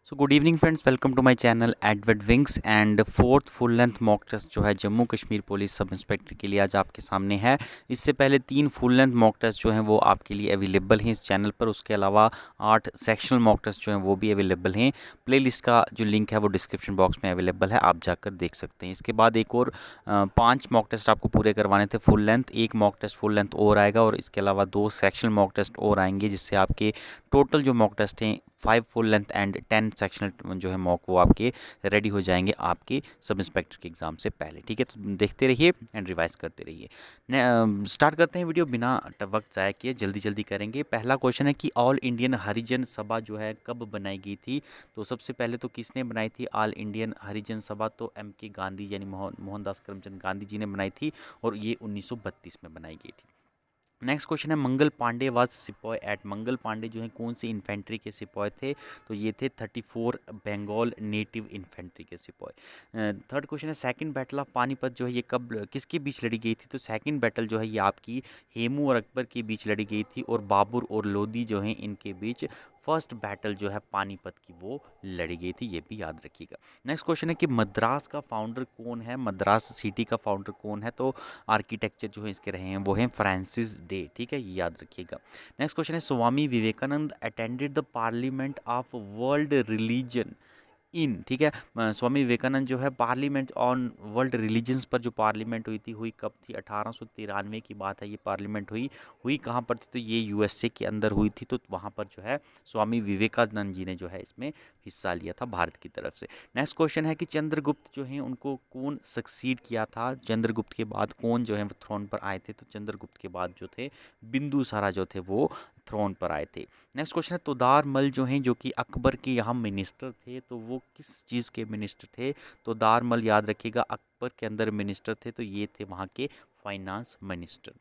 So good evening friends, welcome to my channel Edward wings and fourth full length mock test जो है Jammu Kashmir police sub inspector के लिए आज आपके सामने है। इससे पहले 3 फुल लेंथ मॉक टेस्ट जो हैं वो आपके लिए अवेलेबल हैं इस चैनल पर। उसके अलावा 8 सेक्शनल मॉक टेस्ट जो हैं वो भी अवेलेबल हैं। प्लेलिस्ट का जो लिंक है वो डिस्क्रिप्शन बॉक्स में अवेलेबल है, आप जाकर देख सकते हैं। इसके बाद एक और 5 मॉक टेस्ट आपको पूरे करवाने थे फुल लेंथ। एक मॉक टेस्ट फुल लेंथ और आएगा और इसके अलावा 2 सेक्शनल मॉक टेस्ट और आएंगे, जिससे आपके टोटल जो मॉक टेस्ट हैं 5 फुल लेंथ एंड 10 सेक्शनल जो है मॉक वो आपके रेडी हो जाएंगे आपके सब इंस्पेक्टर के एग्ज़ाम से पहले। ठीक है, तो देखते रहिए एंड रिवाइज करते रहिए। स्टार्ट करते हैं वीडियो बिना वक्त ज़ाया किए, जल्दी जल्दी करेंगे। पहला क्वेश्चन है कि ऑल इंडियन हरिजन सभा जो है कब बनाई गई थी। तो सबसे पहले तो किसने बनाई थी ऑल इंडियन हरिजन सभा? तो एम के गांधी यानी मोहनदास करमचंद गांधी जी ने बनाई थी और ये 1932 में बनाई गई थी। नेक्स्ट क्वेश्चन है Mangal Pandey was sepoy eight. Mangal Pandey जो हैं कौन सी इन्फेंट्री के सिपॉय थे? तो ये थे 34 बंगाल नेटिव इन्फेंट्री के सिपॉय। थर्ड क्वेश्चन है सेकंड बैटल ऑफ पानीपत जो है ये कब किसके बीच लड़ी गई थी? तो सेकंड बैटल जो है ये आपकी हेमू और अकबर के बीच लड़ी गई थी और बाबर और लोधी जो हैं इनके बीच फर्स्ट बैटल जो है पानीपत की वो लड़ी गई थी, ये भी याद रखिएगा। नेक्स्ट क्वेश्चन है कि मद्रास का फाउंडर कौन है? मद्रास सिटी का फाउंडर कौन है? तो आर्किटेक्चर जो है इसके रहे हैं वो हैं फ्रांसिस डे। ठीक है, ये याद रखिएगा। नेक्स्ट क्वेश्चन है Swami Vivekananda attended the parliament of world religion in. ठीक है, स्वामी विवेकानंद जो है पार्लियामेंट ऑन वर्ल्ड रिलीजन्स पर जो पार्लियामेंट हुई थी, हुई कब थी? 1893 की बात है, ये पार्लियामेंट हुई। हुई कहाँ पर थी? तो ये यूएसए के अंदर हुई थी। तो वहाँ पर जो है स्वामी विवेकानंद जी ने जो है इसमें हिस्सा लिया था भारत की तरफ से। नेक्स्ट क्वेश्चन है कि चंद्रगुप्त जो है उनको कौन सक्सीड किया था? चंद्रगुप्त के बाद कौन जो है वो थ्रोन पर आए थे? तो चंद्रगुप्त के बाद जो थे बिंदुसारा जो थे वो थ्रोन पर आए थे। नेक्स्ट क्वेश्चन है तोदार मल जो हैं जो कि अकबर के यहाँ मिनिस्टर थे, तो वो किस चीज़ के मिनिस्टर थे? तोदार मल याद रखिएगा अकबर के अंदर मिनिस्टर थे, तो ये थे वहाँ के फाइनेंस मिनिस्टर।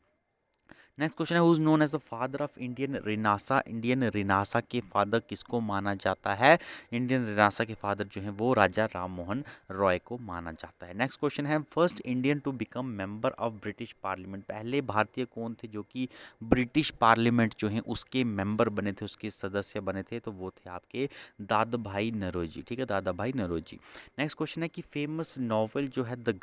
नेक्स्ट क्वेश्चन है who is known as the father of Indian renaissance. Indian renaissance के फादर किसको माना जाता है? इंडियन रिनासा के फादर जो हैं वो राजा राम मोहन रॉय को माना जाता है। नेक्स्ट क्वेश्चन है first Indian to become member of British parliament. पहले भारतीय कौन थे जो कि ब्रिटिश पार्लियामेंट जो है उसके मेंबर बने थे, उसके सदस्य बने थे? तो वो थे आपके दादा भाई नौरोजी। ठीक है, दादा भाई नौरोजी। नेक्स्ट क्वेश्चन है कि फेमस नॉवल जो है द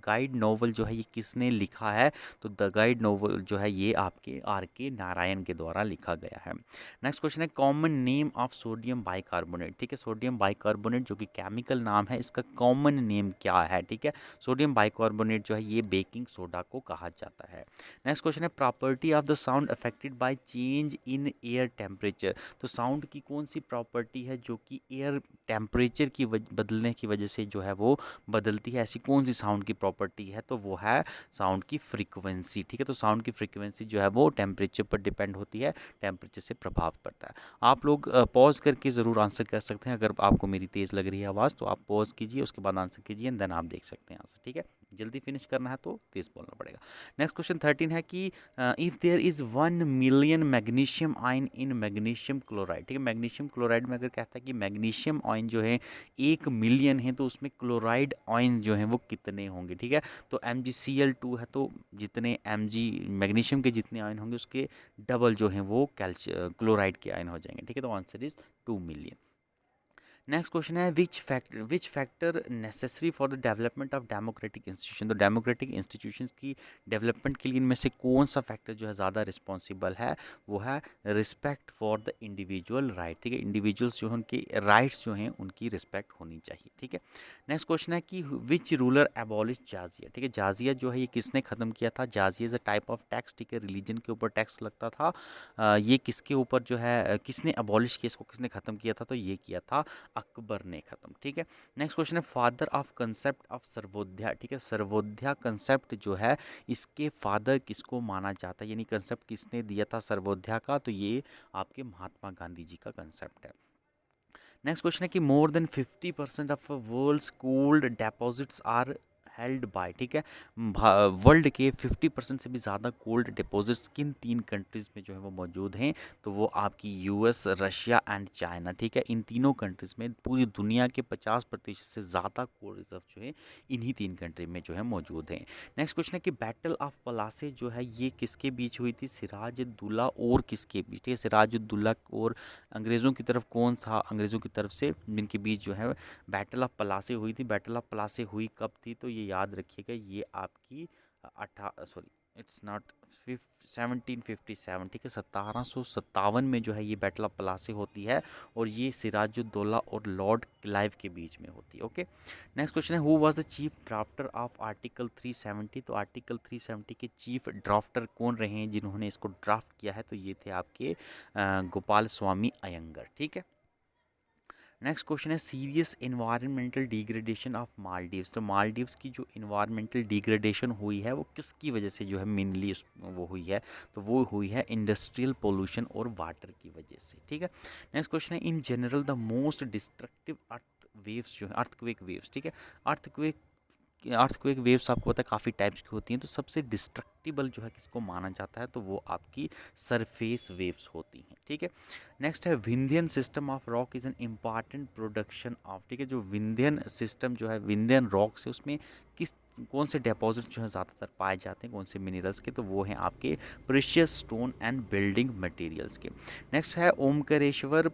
गाइड नॉवल जो है ये किसने लिखा है? तो द गाइड नोवेल जो है ये आपके आर के नारायण के द्वारा लिखा गया है। नेक्स्ट क्वेश्चन है common name of sodium bicarbonate. ठीक है, सोडियम बाइकार्बोनेट जो कि केमिकल नाम है, इसका कॉमन नेम क्या है? ठीक है, सोडियम बाइकार्बोनेट जो है ये बेकिंग सोडा को कहा जाता है। नेक्स्ट क्वेश्चन है property of the sound affected by change in air temperature. तो साउंड की कौन सी प्रॉपर्टी है जो कि एयर टेम्परेचर की बदलने की वजह से जो है वो बदलती है? ऐसी कौन सी साउंड की प्रॉपर्टी है? तो वो है साउंड की फ्रीक्वेंसी। ठीक है, तो साउंड की फ्रीक्वेंसी जो है वो टेम्परेचर पर डिपेंड होती है, टेम्परेचर से प्रभाव पड़ता है। आप लोग पॉज करके ज़रूर आंसर कर सकते हैं। अगर आपको मेरी तेज़ लग रही है आवाज़ तो आप पॉज कीजिए, उसके बाद आंसर कीजिए एंड देन आप देख सकते हैं आंसर। ठीक है, जल्दी फिनिश करना है तो तेज़ बोलना पड़ेगा। नेक्स्ट क्वेश्चन 13 है कि if there is 1 million magnesium ion in magnesium chloride. ठीक है, मैग्नीशियम क्लोराइड में अगर कहता है कि मैग्नीशियम आयन जो है 1 मिलियन है, तो उसमें क्लोराइड आयन जो है वो कितने होंगे? ठीक है, तो MgCl2 है, तो जितने Mg मैग्नीशियम के जितने आयन होंगे उसके डबल जो हैं वो क्लोराइड के आयन हो जाएंगे। ठीक है, तो answer is 2 million. Next question है which factor necessary for the development of democratic institution. तो डेमोक्रेटिक इंस्टीट्यूशंस की डेवलपमेंट के लिए इनमें से कौन सा फैक्टर जो है ज़्यादा रिस्पॉन्सिबल है? वो है respect for the individual right. ठीक है, इंडिविजुअल्स जो हैं उनके राइट्स जो हैं उनकी रिस्पेक्ट होनी चाहिए। ठीक है, नेक्स्ट क्वेश्चन है कि विच रूलर एबॉलिश जाजिया। ठीक है, जाजिया जो है ये किसने ख़त्म किया था? जाजिया is a type of tax. ठीक है, रिलीजन के ऊपर टैक्स लगता था। ये किसके ऊपर जो है किसने अबॉलिश किया, इसको किसने ख़त्म किया था? तो ये किया था अकबर ने ख़त्म। ठीक है, नेक्स्ट क्वेश्चन है फादर ऑफ कंसेप्ट ऑफ सर्वोदया। ठीक है, सर्वोदया कंसेप्ट जो है इसके फादर किसको माना जाता है, यानी कंसेप्ट किसने दिया था सर्वोदया का? तो ये आपके महात्मा गांधी जी का कंसेप्ट है। नेक्स्ट क्वेश्चन है कि more than 50% of world's gold deposits are held by, ठीक है, वर्ल्ड के 50% से भी ज़्यादा गोल्ड डिपॉजिट्स किन 3 कंट्रीज़ में जो है वो मौजूद हैं? तो वो आपकी यूएस, रशिया एंड चाइना, ठीक है। इन तीनों कंट्रीज़ में पूरी दुनिया के 50% से ज़्यादा गोल्ड रिज़र्व जो है इन्हीं 3 कंट्री में जो है मौजूद हैं। नेक्स्ट क्वेश्चन है कि बैटल ऑफ पलासे जो है ये किसके बीच हुई थी? सिराजुद्दौला और किसके बीच? ठीक है, सिराजुद्दौला और अंग्रेज़ों की तरफ कौन था? अंग्रेज़ों की तरफ से जिनके बीच जो है बैटल ऑफ पलासी हुई थी। बैटल ऑफ पलासी हुई कब थी? तो ये याद रखिएगा, ये आपकी इट्स नॉट 1757, ठीक है, 1757 में जो है ये बैटल ऑफ पलासी होती है और ये सिराजुद्दौला और लॉर्ड क्लाइव के बीच में होती है। ओके, नेक्स्ट क्वेश्चन है who was the chief drafter of article 370? तो आर्टिकल 370 के चीफ ड्राफ्टर कौन रहे हैं जिन्होंने इसको ड्राफ्ट किया है? तो ये थे आपके गोपाल स्वामी अयंगर, ठीक है। नेक्स्ट क्वेश्चन है serious environmental degradation of Maldives. तो मालदीव्स की जो इन्वायरमेंटल डिग्रेडेशन हुई है वो किसकी वजह से जो है मेनली वो हुई है? तो वो हुई है इंडस्ट्रियल पोल्यूशन और वाटर की वजह से, ठीक है। नेक्स्ट क्वेश्चन है in general the most destructive earth waves जो है अर्थक्वेक वेव्स, ठीक है। अर्थक्वेक अर्थक्वेक वेव्स आपको पता है काफ़ी टाइप्स की होती हैं, तो सबसे डिस्ट्रक्टिबल जो है किसको माना जाता है? तो वो आपकी सरफेस वेव्स होती हैं, ठीक है। नेक्स्ट है Vindhyan system of rock is an important production of, ठीक है, जो विंध्यन सिस्टम जो है विंध्यन रॉक से उसमें किस कौन से डिपॉजिट जो है ज़्यादातर पाए जाते हैं, कौन से मिनरल्स के? तो वो हैं आपके precious stone and building materials के। नेक्स्ट है ओमकारेश्वर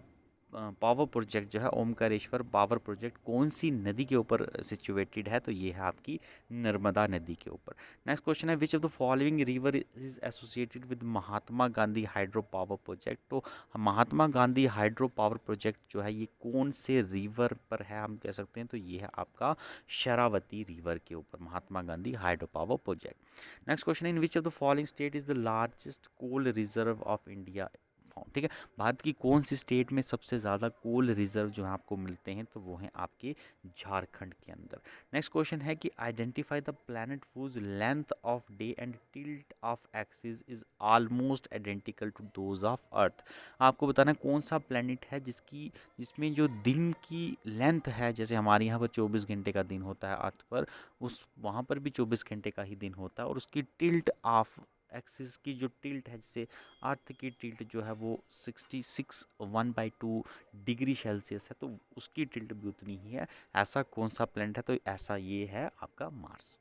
पावर प्रोजेक्ट जो है ओमकारेश्वर पावर प्रोजेक्ट कौन सी नदी के ऊपर सिचुएटेड है? तो ये है आपकी नर्मदा नदी के ऊपर। नेक्स्ट क्वेश्चन है which of the following river is associated with Mahatma Gandhi hydro power project? तो महात्मा गांधी हाइड्रो पावर प्रोजेक्ट जो है ये कौन से रिवर पर है हम कह सकते हैं? तो ये है आपका शरावती रिवर के ऊपर Mahatma Gandhi hydro power project. Next question है in which of the following state is the largest coal reserve of India found, ठीक है। भारत की कौन सी स्टेट में सबसे ज़्यादा कोल रिजर्व जो है आपको मिलते हैं? तो वो हैं आपके झारखंड के अंदर। नेक्स्ट क्वेश्चन है कि identify the planet whose length of day and tilt of axis is almost identical to those of earth. आपको बताना है कौन सा प्लैनेट है जिसमें जो दिन की लेंथ है, जैसे हमारे यहाँ पर 24 घंटे का दिन होता है अर्थ पर, उस वहाँ पर भी 24 घंटे का ही दिन होता है, और उसकी टिल्ट ऑफ एक्सिस की जो टिल्ट है, जैसे अर्थ की टिल्ट जो है वो 66 1/2 डिग्री सेल्सियस है, तो उसकी टिल्ट भी उतनी ही है। ऐसा कौन सा प्लैनेट है? तो ऐसा ये है आपका मार्स।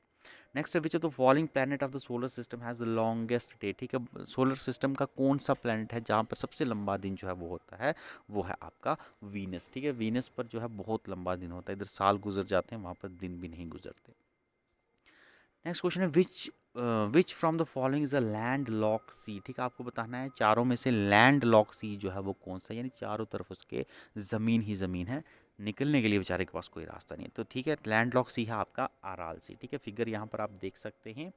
नेक्स्ट है which of the following planet of the solar system has the longest day, ठीक है। सोलर सिस्टम का कौन सा प्लैनेट है जहाँ पर सबसे लंबा दिन जो है वो होता है? वो है आपका वीनस, ठीक है। वीनस पर जो है बहुत लंबा दिन होता है, इधर साल गुजर जाते हैं, वहाँ पर दिन भी नहीं गुजरते। नेक्स्ट क्वेश्चन है which from the following is a land lock sea, ठीक है। आपको बताना है चारों में से लैंड लॉक सी जो है वो कौन सा, यानी चारों तरफ उसके ज़मीन ही ज़मीन है, निकलने के लिए बेचारे के पास कोई रास्ता नहीं है। तो ठीक है, लैंड लॉक सी है आपका अराल सी, ठीक है। फिगर यहाँ पर आप देख सकते हैं,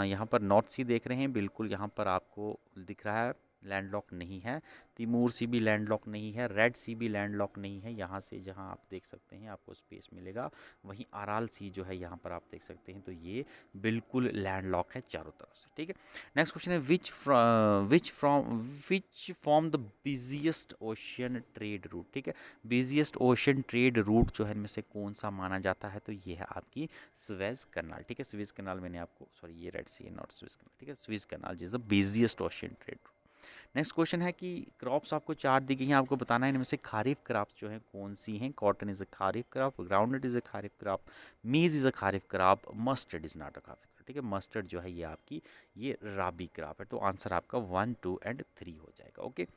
यहाँ पर नॉर्थ सी देख रहे हैं, बिल्कुल यहाँ पर आपको दिख रहा है लैंडलॉक नहीं है। तिमूर सी भी लैंडलॉक नहीं है, रेड सी भी लैंडलॉक नहीं है। यहाँ से जहाँ आप देख सकते हैं आपको स्पेस मिलेगा, वहीं अराल सी जो है यहाँ पर आप देख सकते हैं, तो ये बिल्कुल लैंडलॉक है चारों तरफ से, ठीक है। नेक्स्ट क्वेश्चन है which form the busiest ocean trade root, ठीक है। बिजिएस्ट ओशियन ट्रेड रूट जो है इनमें से कौन सा माना जाता है? तो ये है आपकी स्वेज कनाल, ठीक है। स्वेज कनाल मैंने आपको, सॉरी ये रेड सी है नॉट स्वेज कनाल, ठीक है। Suez canal is the busiest ocean trade route. Next question है कि क्रॉप्स आपको चार दी गई हैं, आपको बताना है इनमें से खारिफ क्रॉप्स जो हैं कौन सी हैं? Cotton is a kharif crop, groundnut is a kharif crop, maize is a kharif crop, mustard is not a kharif crop, ठीक है। मस्टर्ड जो है ये आपकी ये राबी क्रॉप है। तो आंसर आपका 1, 2 एंड 3 हो जाएगा। ओके,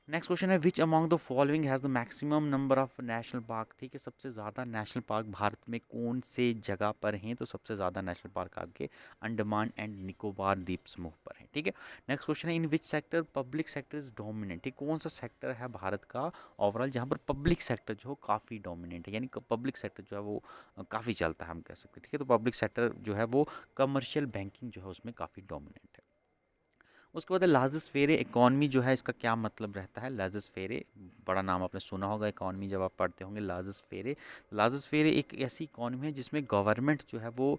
नेक्स्ट क्वेश्चन है which among the following has the maximum number of national park, ठीक है। सबसे ज़्यादा नेशनल पार्क भारत में कौन से जगह पर हैं? तो सबसे ज़्यादा नेशनल पार्क आपके अंडमान एंड निकोबार द्वीप समूह पर हैं, ठीक है। नेक्स्ट क्वेश्चन है in which sector public sector is dominant, ठीक। कौन सा सेक्टर है भारत का ओवरऑल जहाँ पर पब्लिक सेक्टर जो काफ़ी डोमिनेंट है, यानी पब्लिक सेक्टर जो है वो काफ़ी चलता है हम कह सकते हैं, ठीक है। तो पब्लिक सेक्टर जो है वो कमर्शियल बैंकिंग जो है उसमें काफ़ी डोमिनेंट है। उसके बाद लार्जेस्ट फेरे इकॉनमी जो है इसका क्या मतलब रहता है? लार्जेस्ट फेरे बड़ा नाम आपने सुना होगा इकॉनमी जब आप पढ़ते होंगे लार्जेस्ट फेरे। लार्जेस्ट फेरे एक ऐसी इकॉनमी है जिसमें गवर्नमेंट जो है वो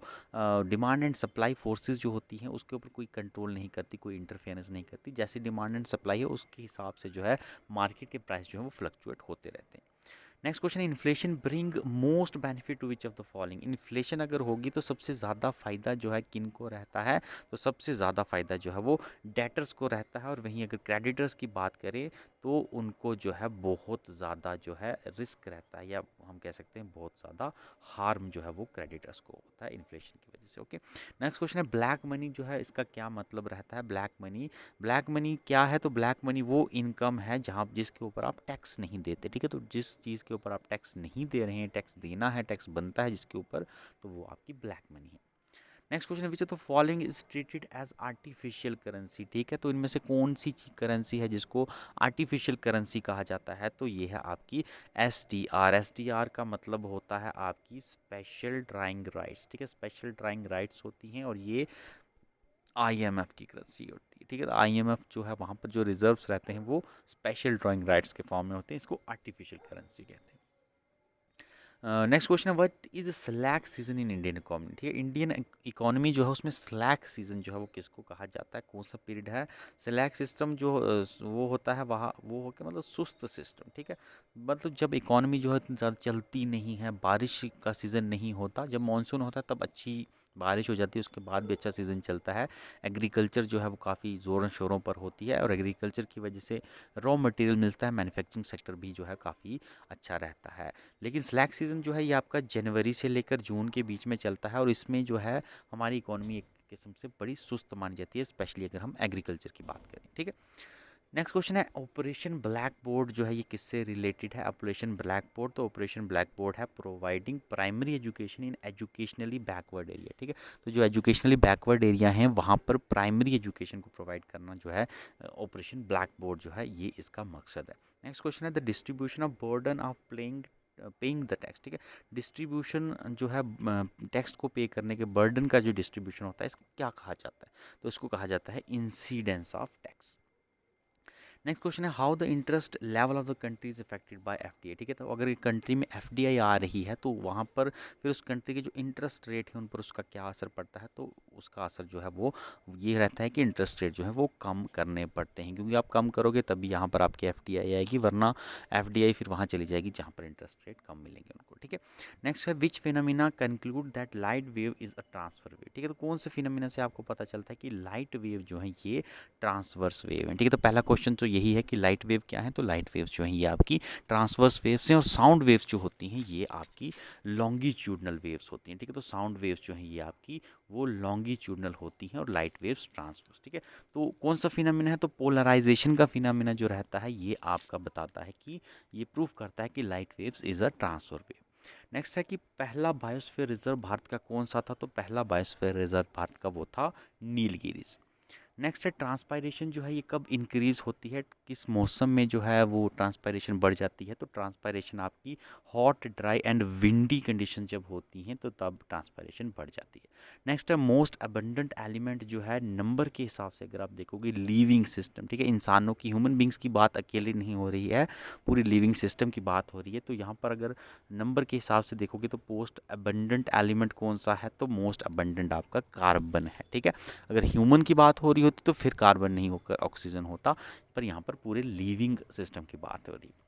डिमांड एंड सप्लाई फोर्सेस जो होती हैं उसके ऊपर कोई कंट्रोल नहीं करती, कोई इंटरफेरेंस नहीं करती। जैसी डिमांड एंड सप्लाई है उसके हिसाब से जो है मार्केट के प्राइस जो है वो फ्लक्चुएट होते रहते हैं। नेक्स्ट क्वेश्चन है inflation bring most benefit to which of the following. Inflation अगर होगी तो सबसे ज़्यादा फ़ायदा जो है किन को रहता है, तो सबसे ज़्यादा फ़ायदा जो है वो डेटर्स को रहता है। और वहीं अगर क्रेडिटर्स की बात करें तो उनको जो है बहुत ज़्यादा जो है रिस्क रहता है, या हम कह सकते हैं बहुत ज़्यादा हार्म जो है वो क्रेडिटर्स को होता है इन्फ्लेशन की वजह से। ओके, नेक्स्ट क्वेश्चन है ब्लैक मनी जो है इसका क्या मतलब रहता है। ब्लैक मनी, ब्लैक मनी क्या है, तो ब्लैक मनी वो इनकम है जहाँ जिसके ऊपर आप टैक्स नहीं देते, ठीक है। तो जिस चीज़ के ऊपर आप टैक्स नहीं दे रहे हैं, टैक्स देना है, टैक्स बनता है जिसके ऊपर, तो वो आपकी ब्लैक मनी है। Next question which to following is treated as artificial currency, ठीक है। तो इनमें से कौन सी करेंसी है जिसको आर्टिफिशियल करेंसी कहा जाता है, तो ये है आपकी S T R. S T R का मतलब होता है आपकी स्पेशल ड्राइंग राइट्स, ठीक है। स्पेशल ड्राइंग राइट्स होती हैं और ये आईएमएफ की करेंसी होती है, ठीक है। तो आईएमएफ जो है वहाँ पर जो रिजर्व्स रहते हैं वो स्पेशल ड्राइंग राइट्स के फॉर्म में होते हैं, इसको आर्टिफिशियल करेंसी कहते हैं। नेक्स्ट क्वेश्चन है what is slack season in Indian economy, ठीक है। इंडियन इकोनॉमी जो है उसमें स्लैक सीजन जो है वो किसको कहा जाता है, कौन सा पीरियड है। स्लैक सिस्टम जो वो होता है वहाँ वो हो के मतलब सुस्त सिस्टम, ठीक है। मतलब जब इकोनॉमी जो है इतनी ज़्यादा चलती नहीं है, बारिश का सीज़न नहीं होता, जब मानसून होता है तब अच्छी बारिश हो जाती है, उसके बाद भी अच्छा सीज़न चलता है। एग्रीकल्चर जो है वो काफ़ी ज़ोरों शोरों पर होती है और एग्रीकल्चर की वजह से रॉ मटेरियल मिलता है, मैन्युफैक्चरिंग सेक्टर भी जो है काफ़ी अच्छा रहता है। लेकिन स्लैक सीज़न जो है ये आपका जनवरी से लेकर जून के बीच में चलता है और इसमें जो है हमारी इकोनॉमी एक किस्म से बड़ी सुस्त मानी जाती है, स्पेशली अगर हम एग्रीकल्चर की बात करें, ठीक है। नेक्स्ट क्वेश्चन है ऑपरेशन ब्लैक बोर्ड जो है ये किससे रिलेटेड है। ऑपरेशन ब्लैक बोर्ड, तो ऑपरेशन ब्लैक बोर्ड है providing primary education in educationally backward area, ठीक है। तो जो एजुकेशनली बैकवर्ड एरिया हैं वहाँ पर प्राइमरी एजुकेशन को प्रोवाइड करना जो है ऑपरेशन ब्लैक बोर्ड जो है ये इसका मकसद है। नेक्स्ट क्वेश्चन है the distribution of burden of paying the tax, ठीक है। डिस्ट्रीब्यूशन जो है टैक्स को पे करने के बर्डन का जो डिस्ट्रीब्यूशन होता है इसको क्या कहा जाता है, तो इसको कहा जाता है incidence of tax. Next question है how the interest level of the country is affected by FDI, ठीक है। तो अगर एक कंट्री में एफडीआई आ रही है तो वहाँ पर फिर उस कंट्री के जो इंटरेस्ट रेट है उन पर उसका क्या असर पड़ता है, तो उसका असर जो है वो ये रहता है कि इंटरेस्ट रेट जो है वो कम करने पड़ते हैं, क्योंकि आप कम करोगे तभी यहाँ पर आपकी एफडीआई आएगी, वरना एफडीआई फिर वहाँ चली जाएगी जहाँ पर इंटरेस्ट रेट कम मिलेंगे उनको, ठीक है। नेक्स्ट है which phenomena conclude that light wave is a transfer wave, ठीक है। तो कौन से फिनोमिना से आपको पता चलता है कि लाइट वेव जो है ये ट्रांसवर्स वेव है, ठीक है। तो पहला क्वेश्चन तो यही है कि लाइट वेव क्या है, तो लाइट वेव्स जो हैं ये आपकी ट्रांसवर्स वेव्स हैं और साउंड वेव्स जो होती हैं ये आपकी लॉन्गिट्यूडनल वेव्स होती हैं, ठीक है। तो साउंड वेव्स जो हैं ये आपकी वो लॉन्गिट्यूडनल होती हैं और लाइट वेव्स ट्रांसवर्स, ठीक है। तो कौन सा फिनोमिना है, तो पोलराइजेशन का फिनोमिना जो रहता है ये आपका बताता है कि ये प्रूफ करता है कि light waves is a transfer wave. Next है कि पहला बायोस्फीयर रिजर्व भारत का कौन सा था, तो पहला बायोस्फीयर रिजर्व भारत का वो था नीलगिरीज। नेक्स्ट है ट्रांसपायरेशन जो है ये कब इंक्रीज होती है, किस मौसम में जो है वो ट्रांसपायरेशन बढ़ जाती है, तो ट्रांसपायरेशन आपकी hot dry and windy condition जब होती हैं तो तब ट्रांसपायरेशन बढ़ जाती है। नेक्स्ट है मोस्ट अबंडेंट एलिमेंट जो है नंबर के हिसाब से अगर आप देखोगे लिविंग सिस्टम, ठीक है। इंसानों की ह्यूमन बींग्स की बात अकेले नहीं हो रही है, पूरी लिविंग सिस्टम की बात हो रही है। तो यहाँ पर अगर नंबर के हिसाब से देखोगे तो मोस्ट अबंडेंट एलिमेंट कौन सा है, तो मोस्ट अबंडेंट आपका कार्बन है, ठीक है। अगर ह्यूमन की बात हो रही होती तो फिर कार्बन नहीं होकर ऑक्सीजन होता, पर यहाँ पर पूरे लिविंग सिस्टम की बात हो रही है।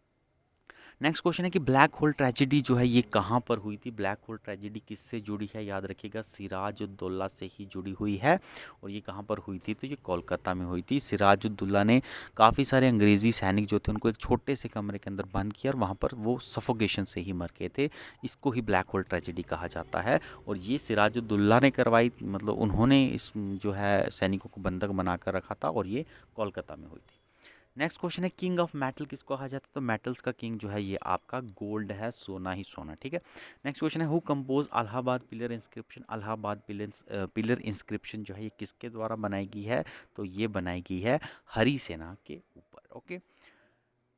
नेक्स्ट क्वेश्चन है कि ब्लैक होल ट्रेजेडी जो है ये कहाँ पर हुई थी। ब्लैक होल ट्रेजेडी किससे जुड़ी है, याद रखिएगा सिराजुद्दौला से ही जुड़ी हुई है। और ये कहाँ पर हुई थी, तो ये कोलकाता में हुई थी। सिराजुद्दौला ने काफ़ी सारे अंग्रेज़ी सैनिक जो थे उनको एक छोटे से कमरे के अंदर बंद किया और वहाँ पर वो सफोकेशन से ही मर गए थे। इसको ही ब्लैक होल ट्रेजेडी कहा जाता है और ये सिराजुद्दौला ने करवाई, मतलब उन्होंने इस जो है सैनिकों को बंधक बनाकर रखा था और ये कोलकाता में हुई थी। नेक्स्ट क्वेश्चन है किंग ऑफ मेटल किसको कहा जाता है, तो मेटल्स का किंग जो है ये आपका गोल्ड है, सोना ही सोना, ठीक है। नेक्स्ट क्वेश्चन है who compose Allahabad pillar inscription. Allahabad pillar inscription जो है ये किसके द्वारा बनाई गई है, तो ये बनाई गई है हरी सेना के ऊपर। ओके,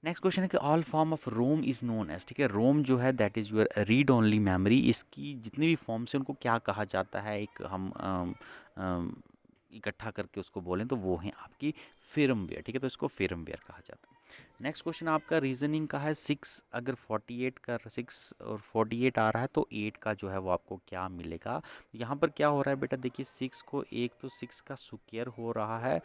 नेक्स्ट क्वेश्चन है कि all form of ROM is known as, ठीक है। रोम जो है that is your read only memory, इसकी जितनी भी फॉर्म्स हैं उनको क्या कहा जाता है, एक हम इकट्ठा करके उसको बोलें तो वो है आपकी फेरमवेयर, ठीक है। तो इसको फेरमवेयर कहा जाता है। नेक्स्ट क्वेश्चन आपका रीजनिंग का है 6 अगर 48 का 6 और 48 आ रहा है तो 8 का जो है वो आपको क्या मिलेगा। तो यहाँ पर क्या हो रहा है बेटा, देखिए 6 को एक तो 6 का स्क्वायर हो रहा है,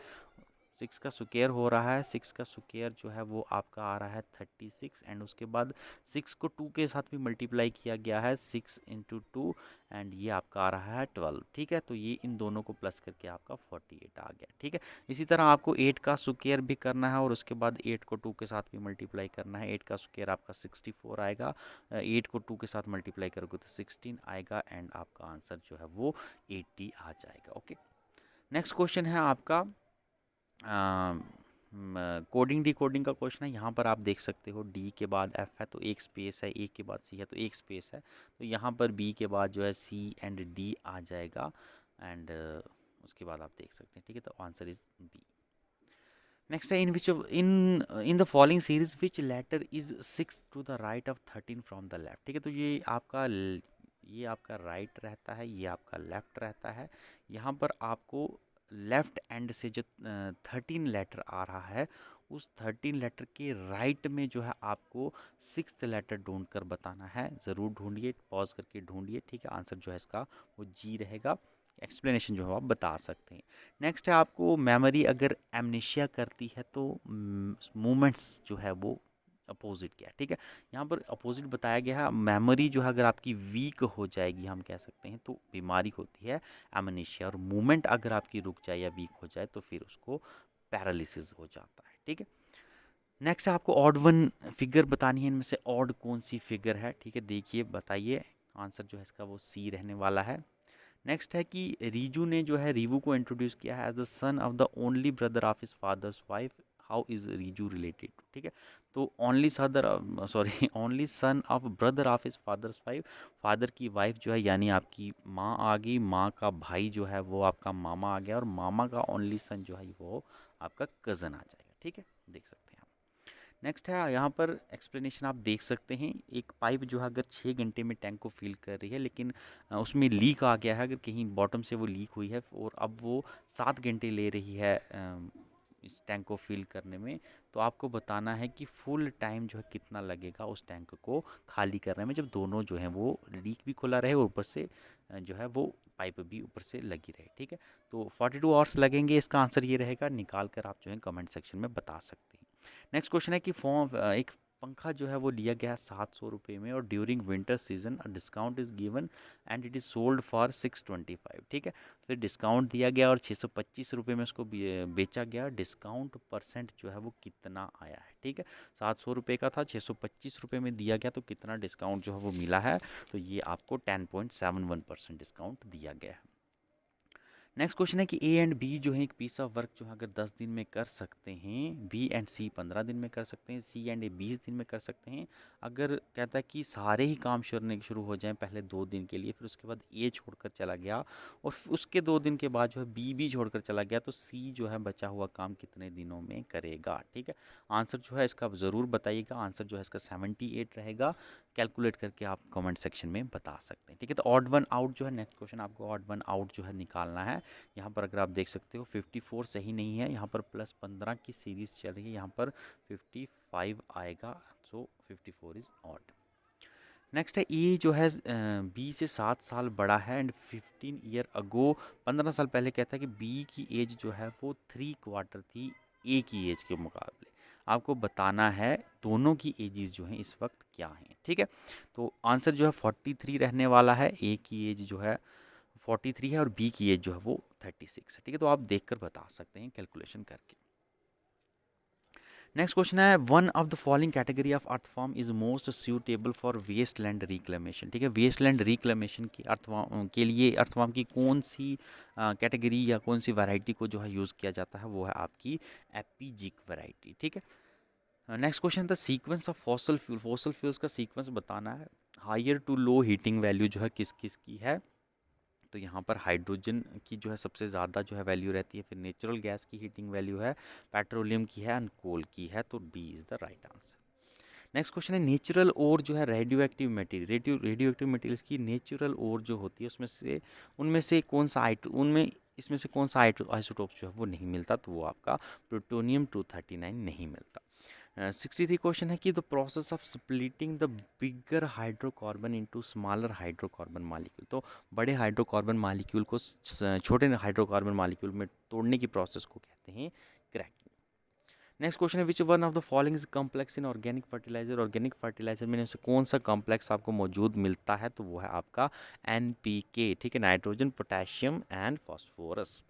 6 का स्क्वायर हो रहा है, 6 का स्क्वायर जो है वो आपका आ रहा है 36 एंड उसके बाद 6 को 2 के साथ भी मल्टीप्लाई किया गया है 6 इंटू 2 एंड ये आपका आ रहा है 12। ठीक है, तो ये इन दोनों को प्लस करके आपका 48 आ गया। ठीक है, इसी तरह आपको 8 का स्क्वायर भी करना है और उसके बाद 8 को 2 के साथ भी मल्टीप्लाई करना है। 8 का स्क्वायर आपका 64 आएगा, 8 को 2 के साथ मल्टीप्लाई करोगे तो 16 आएगा एंड आपका आंसर जो है वो 80 आ जाएगा। ओके, नेक्स्ट क्वेश्चन है आपका कोडिंग डी कोडिंग का क्वेश्चन है। यहाँ पर आप देख सकते हो डी के बाद एफ है तो एक स्पेस है, ए के बाद सी है तो एक स्पेस है, तो यहाँ पर बी के बाद जो है सी एंड डी आ जाएगा एंड उसके बाद आप देख सकते हैं। ठीक है, तो आंसर इज बी। नेक्स्ट है in the following series which letter is 6 to the right of 13 from the left. ठीक है, तो ये आपका राइट रहता है, ये आपका लेफ्ट रहता है। यहाँ पर आपको लेफ्ट एंड से जो 13 लेटर आ रहा है उस 13 लेटर के राइट में जो है आपको 6th लेटर ढूंढ कर बताना है। ज़रूर ढूंढिए, पॉज करके ढूंढिए। ठीक है, आंसर जो है इसका वो जी रहेगा। एक्सप्लेनेशन जो है आप बता सकते हैं। नेक्स्ट है आपको मेमोरी अगर एमनेशिया करती है तो मूवमेंट्स जो है वो अपोजिट क्या है। ठीक है, यहाँ पर अपोजिट बताया गया है। मेमोरी जो है अगर आपकी वीक हो जाएगी हम कह सकते हैं तो बीमारी होती है एमनेशिया, और मूवमेंट अगर आपकी रुक जाए या वीक हो जाए तो फिर उसको पैरालिसिस हो जाता है। ठीक है, नेक्स्ट है आपको ऑड वन फिगर बतानी है, इनमें से ऑड कौन सी फिगर है। ठीक है, देखिए बताइए, आंसर जो है इसका वो सी रहने वाला है। नेक्स्ट है कि रीजू ने जो है रीवू को इंट्रोड्यूस किया है as the son of the only brother of his father's wife. How is Riju related to. ठीक है, तो ओनली सदर sorry only son of brother of his father's wife, father की वाइफ जो है यानी आपकी माँ आ गई, माँ का भाई जो है वो आपका मामा आ गया और मामा का ओनली सन जो है वो आपका कज़न आ जाएगा। ठीक है, देख सकते हैं आप। नेक्स्ट है यहाँ पर एक्सप्लेनेशन आप देख सकते हैं। एक पाइप जो है अगर 6 घंटे में टैंक को फिल कर रही है लेकिन उसमें लीक आ गया है, अगर कहीं बॉटम से वो लीक हुई है और अब वो 7 घंटे ले रही है इस टैंक को फिल करने में, तो आपको बताना है कि फुल टाइम जो है कितना लगेगा उस टैंक को खाली करने में, जब दोनों जो है वो लीक भी खुला रहे और ऊपर से जो है वो पाइप भी ऊपर से लगी रहे। ठीक है, तो 42 आवर्स लगेंगे। इसका आंसर ये रहेगा, निकाल कर आप जो है कमेंट सेक्शन में बता सकते हैं। नेक्स्ट क्वेश्चन है कि एक पंखा जो है वो लिया गया है 700 रुपये में और during winter season discount is given and it is sold for 625। ठीक है, फिर डिस्काउंट दिया गया और 625 रुपये में उसको बेचा गया। डिस्काउंट परसेंट जो है वो कितना आया है। ठीक है, 700 रुपये का था, 625 रुपये में दिया गया, तो कितना डिस्काउंट जो है वो मिला है, तो ये आपको 10.71% डिस्काउंट दिया गया है। नेक्स्ट क्वेश्चन है कि ए एंड बी जो है एक पीस ऑफ वर्क जो है अगर 10 दिन में कर सकते हैं, बी एंड सी 15 दिन में कर सकते हैं, सी एंड ए 20 दिन में कर सकते हैं। अगर कहता है कि सारे ही काम शुरू हो जाएं पहले 2 दिन के लिए, फिर उसके बाद ए छोड़कर चला गया और उसके 2 दिन के बाद जो है बी भी छोड़कर चला गया, तो सी जो है बचा हुआ काम कितने दिनों में करेगा। ठीक है, आंसर जो है इसका ज़रूर बताइएगा। आंसर जो है इसका 78 रहेगा। कैलकुलेट करके आप कमेंट सेक्शन में बता सकते हैं। ठीक है, तो ऑड वन आउट जो है नेक्स्ट क्वेश्चन आपको ऑड वन आउट जो है निकालना है। यहाँ पर अगर आप देख सकते हो 54 सही नहीं है, यहाँ पर +15 की सीरीज चल रही है, यहाँ पर 55 आएगा, सो 54 इज ऑड। नेक्स्ट है ए जो है बी से 7 साल बड़ा है एंड 15 ईयर अगो, 15 साल पहले कहता है कि बी की एज जो है वो 3 क्वार्टर थी ए की एज के मुकाबले। आपको बताना है दोनों की एजेस जो हैं इस वक्त क्या हैं। ठीक है, तो आंसर जो है 43 रहने वाला है। ए की एज जो है 43 है और बी की एज जो है वो 36 है। ठीक है, तो आप देखकर बता सकते हैं कैलकुलेशन करके। नेक्स्ट क्वेश्चन है one of the following category of earth form is most suitable for waste land reclamation. ठीक है, वेस्ट लैंड रिक्लेमेशन की अर्थफॉर्म के लिए अर्थफॉर्म की कौन सी कैटेगरी या कौन सी वैरायटी को जो है यूज़ किया जाता है, वो है आपकी एपीजिक वैरायटी। ठीक है, next question the sequence of fossil fuel, fossil fuels का सीक्वेंस बताना है। Higher to low heating value जो है किस किस की है, तो यहाँ पर हाइड्रोजन की जो है सबसे ज़्यादा जो है वैल्यू रहती है, फिर नेचुरल गैस की हीटिंग वैल्यू है, पेट्रोलियम की है एंड कोल की है, तो D is the right answer. Next question है नेचुरल और जो है radio active material, radio active materials की नेचुरल और जो होती है उसमें से उनमें से कौन सा उनमें इसमें से कौन सा आइसोटोप जो है वो नहीं मिलता, तो वो आपका प्लूटोनियम 239 नहीं मिलता। 63 क्वेश्चन है कि the process of splitting the bigger hydrocarbon into smaller hydrocarbon molecule, तो बड़े हाइड्रोकार्बन मॉलिक्यूल को छोटे हाइड्रोकार्बन मॉलिक्यूल में तोड़ने की प्रोसेस को कहते हैं क्रैकिंग। नेक्स्ट क्वेश्चन है which one of the following is complex in organic fertiliser. Organic fertiliser में से कौन सा कॉम्प्लेक्स आपको मौजूद मिलता है, तो वो है आपका NPK, ठीक है, nitrogen potassium and phosphorus.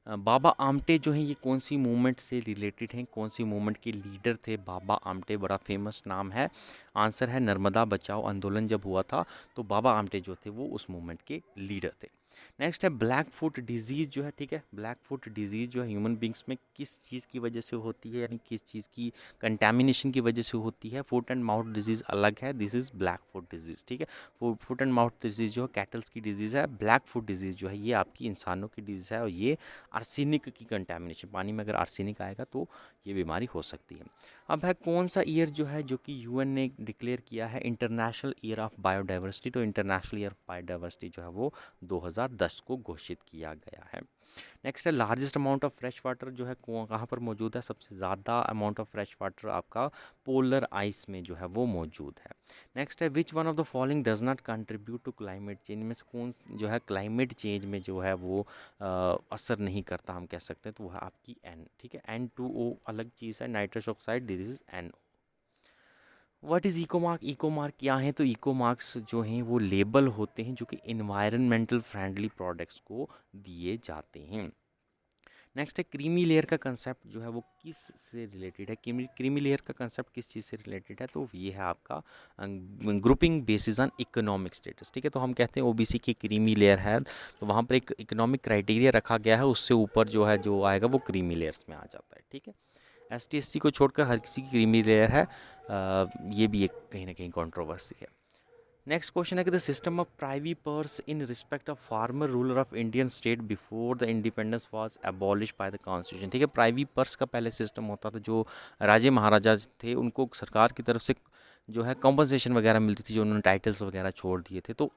Baba Amte जो हैं ये कौन सी मूवमेंट से रिलेटेड हैं, कौन सी मूवमेंट के लीडर थे बाबा आमटे, बड़ा फेमस नाम है। आंसर है नर्मदा बचाओ आंदोलन जब हुआ था तो बाबा आमटे जो थे वो उस मूवमेंट के लीडर थे। नेक्स्ट है ब्लैक फुट डिजीज़ जो है, ठीक है, ब्लैक फुट डिजीज़ जो है ह्यूमन बींग्स में किस चीज़ की वजह से होती है, यानी किस चीज़ की कंटेमिनेशन की वजह से होती है। फुट एंड माउथ डिजीज़ अलग है, this is black foot disease, ठीक है। फुट एंड माउथ डिजीज़ जो है कैटल्स की डिजीज़ है। ब्लैक फुट डिजीज़ जो है ये आपकी इंसानों की डिजीज़ है और ये आर्सेनिक की कंटेमिनेशन, पानी में अगर आर्सेनिक आएगा तो ये बीमारी हो सकती है। अब है कौन सा ईयर जो है जो कि UN ने डिक्लेयर किया है इंटरनेशनल ईयर ऑफ बायोडाइवर्सिटी, तो इंटरनेशनल ईयर ऑफ बायोडाइवर्सिटी जो है वो 2010 को घोषित किया गया है। नेक्स्ट है largest amount of fresh water जो है कहाँ पर मौजूद है, सबसे ज़्यादा अमाउंट ऑफ फ्रेश वाटर आपका पोलर आइस में जो है वो मौजूद है। नेक्स्ट है which one of the following does not contribute to climate change, में से कौन जो है क्लाइमेट चेंज में जो है वो असर नहीं करता, हम कह सकते हैं, तो वो है आपकी N, ठीक है। N2O अलग चीज़ है, nitrous oxide, this is NO। What is eco mark, eco mark क्या है, तो इको मार्क्स जो हैं वो लेबल होते हैं जो कि इन्वायरमेंटल फ्रेंडली प्रोडक्ट्स को दिए जाते हैं। नेक्स्ट है क्रीमी लेयर का कंसेप्ट जो है वो किस से रिलेटेड है, क्रीमी लेयर का कंसेप्ट किस चीज़ से रिलेटेड है, तो ये है आपका grouping basis on economic status, ठीक है। तो हम कहते हैं OBC की क्रीमी लेयर है तो वहाँ पर एक इकोनॉमिक क्राइटेरिया रखा गया है, उससे ऊपर जो है जो आएगा वो क्रीमी लेयर्स में आ जाता है, ठीक है। ST SC को छोड़कर हर किसी की क्रीमी लेयर है, ये भी एक कहीं ना कहीं कंट्रोवर्सी है। नेक्स्ट क्वेश्चन है कि the system of privy purse in respect of farmer ruler of Indian state before the independence was abolish by the constitution, ठीक है। प्राइवी पर्स का पहले सिस्टम होता था, जो राजे महाराजा थे उनको सरकार की तरफ से जो है कॉम्पनसेशन वगैरह मिलती थी, जो उन्होंने टाइटल्स वगैरह छोड़ दिए थे, तो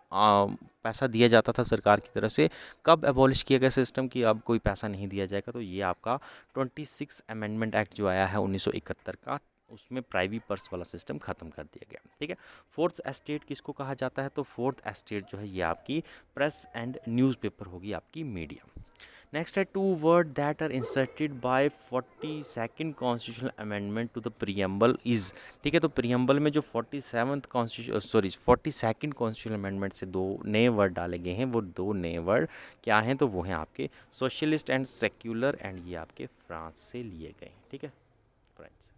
पैसा दिया जाता था सरकार की तरफ से। कब एबॉलिश किया गया सिस्टम कि अब कोई पैसा नहीं दिया जाएगा, तो ये आपका 26 अमेंडमेंट एक्ट जो आया है 1971 का, उसमें प्राइवी पर्स वाला सिस्टम खत्म कर दिया गया, ठीक है। फोर्थ एस्टेट किसको कहा जाता है, तो फोर्थ एस्टेट जो है ये आपकी प्रेस एंड न्यूज़पेपर होगी, आपकी मीडिया। नेक्स्ट है two word that are inserted by 42nd constitutional amendment to the preamble is, ठीक है। तो प्रीएम्बल में जो 42nd कॉन्स्टिट्यूशनल अमेंडमेंट से दो नए वर्ड डाले गए हैं, वो दो नए वर्ड क्या हैं, तो वो हैं आपके सोशलिस्ट एंड सेक्युलर, एंड ये आपके फ्रांस से लिए गए हैं, ठीक है, फ्रेंड्स।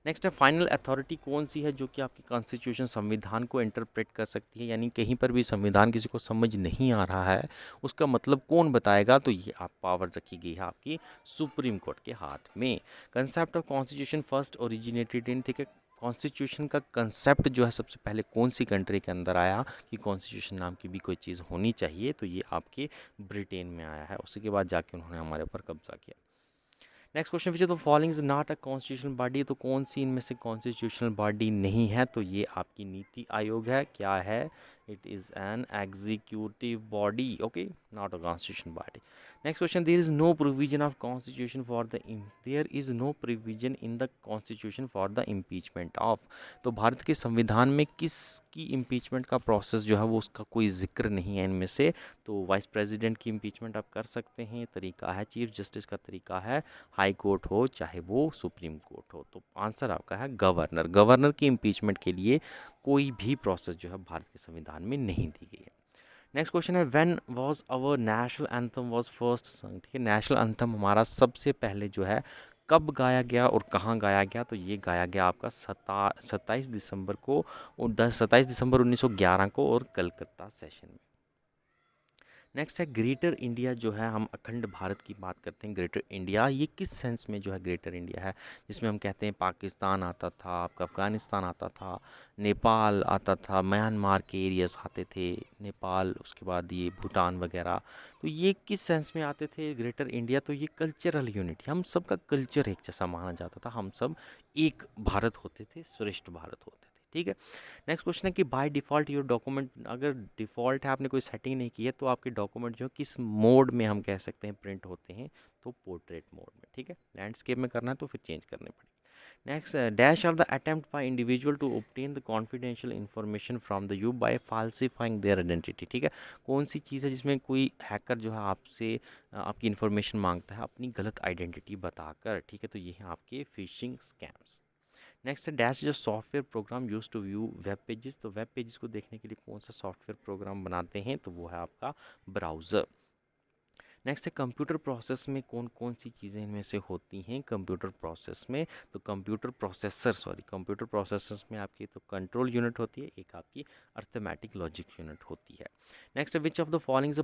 नेक्स्ट है फाइनल अथॉरिटी कौन सी है जो कि आपकी कॉन्स्टिट्यूशन संविधान को इंटरप्रेट कर सकती है, यानी कहीं पर भी संविधान किसी को समझ नहीं आ रहा है उसका मतलब कौन बताएगा, तो ये आप पावर रखी गई है आपकी सुप्रीम कोर्ट के हाथ में। Concept of constitution first originated in, ठीक है, कॉन्स्टिट्यूशन का कंसेप्ट जो है सबसे पहले कौन सी कंट्री के अंदर आया कि कॉन्स्टिट्यूशन नाम की भी कोई चीज़ होनी चाहिए, तो ये आपके ब्रिटेन में आया है, उसी के बाद जाके उन्होंने हमारे ऊपर कब्जा किया। Next question which is the following is not a constitutional body, तो कौन सी इनमें से कॉन्स्टिट्यूशनल बॉडी नहीं है, तो ये आपकी नीति आयोग है, क्या है, it is an executive body, okay, not a constitution body. Next question there is no provision of constitution for the there is no provision in the constitution for the impeachment of, तो भारत के संविधान में किसकी impeachment का process जो है वो उसका कोई जिक्र नहीं है इनमें से, तो वाइस प्रेसिडेंट की इम्पीचमेंट आप कर सकते हैं, तरीका है चीफ जस्टिस का तरीका है हाई कोर्ट हो चाहे वो सुप्रीम कोर्ट हो, तो आंसर आपका है गवर्नर। गवर्नर की इम्पीचमेंट के लिए कोई भी प्रोसेस जो है भारत के संविधान में नहीं दी गई है। नेक्स्ट क्वेश्चन है when was our national anthem was first सung, ठीक है, नेशनल एंथम हमारा सबसे पहले जो है कब गाया गया और कहाँ गाया गया, तो ये गाया गया आपका 27 दिसंबर को, और 27 दिसंबर 1911 को, और कलकत्ता सेशन में। नेक्स्ट है ग्रेटर इंडिया जो है, हम अखंड भारत की बात करते हैं, ग्रेटर इंडिया ये किस सेंस में जो है ग्रेटर इंडिया है, जिसमें हम कहते हैं पाकिस्तान आता था, आपका अफ़गानिस्तान आता था, नेपाल आता था, म्यांमार के एरियाज आते थे, नेपाल, उसके बाद ये भूटान वगैरह, तो ये किस सेंस में आते थे ग्रेटर इंडिया, तो ये कल्चरल यूनिटी, हम सबका कल्चर एक जैसा माना जाता था, हम सब एक भारत होते थे, श्रेष्ठ भारत होते थे, ठीक है। नेक्स्ट क्वेश्चन है कि बाय डिफ़ॉल्ट योर डॉक्यूमेंट, अगर डिफ़ॉल्ट है आपने कोई सेटिंग नहीं की है तो आपके डॉक्यूमेंट जो है किस मोड में हम कह सकते हैं प्रिंट होते हैं, तो पोर्ट्रेट मोड में, ठीक है। लैंडस्केप में करना है तो फिर चेंज करने पड़ेंगे। Next, dash are the attempt by individual to obtain the confidential information from the you by falsifying their identity. ठीक है, कौन सी चीज़ है जिसमें कोई हैकर जो है आपसे आपकी इन्फॉर्मेशन मांगता है अपनी गलत आइडेंटिटी बताकर। ठीक है, तो ये हैं आपके फिशिंग स्कैम्स। नेक्स्ट है डैश जो software program use to view web pages. तो वेब पेजेस को देखने के लिए कौन सा सॉफ्टवेयर प्रोग्राम बनाते हैं, तो वो है आपका ब्राउज़र। नेक्स्ट है कंप्यूटर प्रोसेस में कौन कौन सी चीज़ें इनमें से होती हैं कंप्यूटर प्रोसेस में। तो कंप्यूटर प्रोसेसर्स में आपकी तो कंट्रोल यूनिट होती है, एक आपकी अर्थमेटिक लॉजिक यूनिट होती है। नेक्स्ट है which of the following is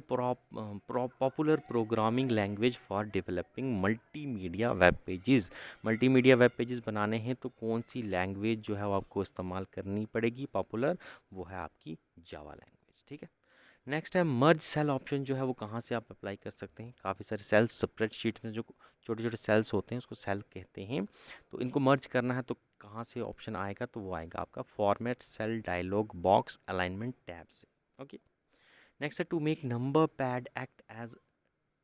popular programming language for developing multimedia web pages. Multimedia web pages बनाने हैं तो कौन सी लैंग्वेज जो है वो आपको इस्तेमाल करनी पड़ेगी पॉपुलर, वो है आपकी जावा लैंग्वेज। ठीक है, नेक्स्ट है मर्ज सेल ऑप्शन जो है वो कहाँ से आप अप्लाई कर सकते हैं। काफ़ी सारे सेल्स स्प्रेडशीट में जो छोटे छोटे सेल्स होते हैं उसको सेल कहते हैं, तो इनको मर्ज करना है तो कहाँ से ऑप्शन आएगा, तो वो आएगा आपका format cell dialog box alignment tab से। ओके, नेक्स्ट है to make number pad act as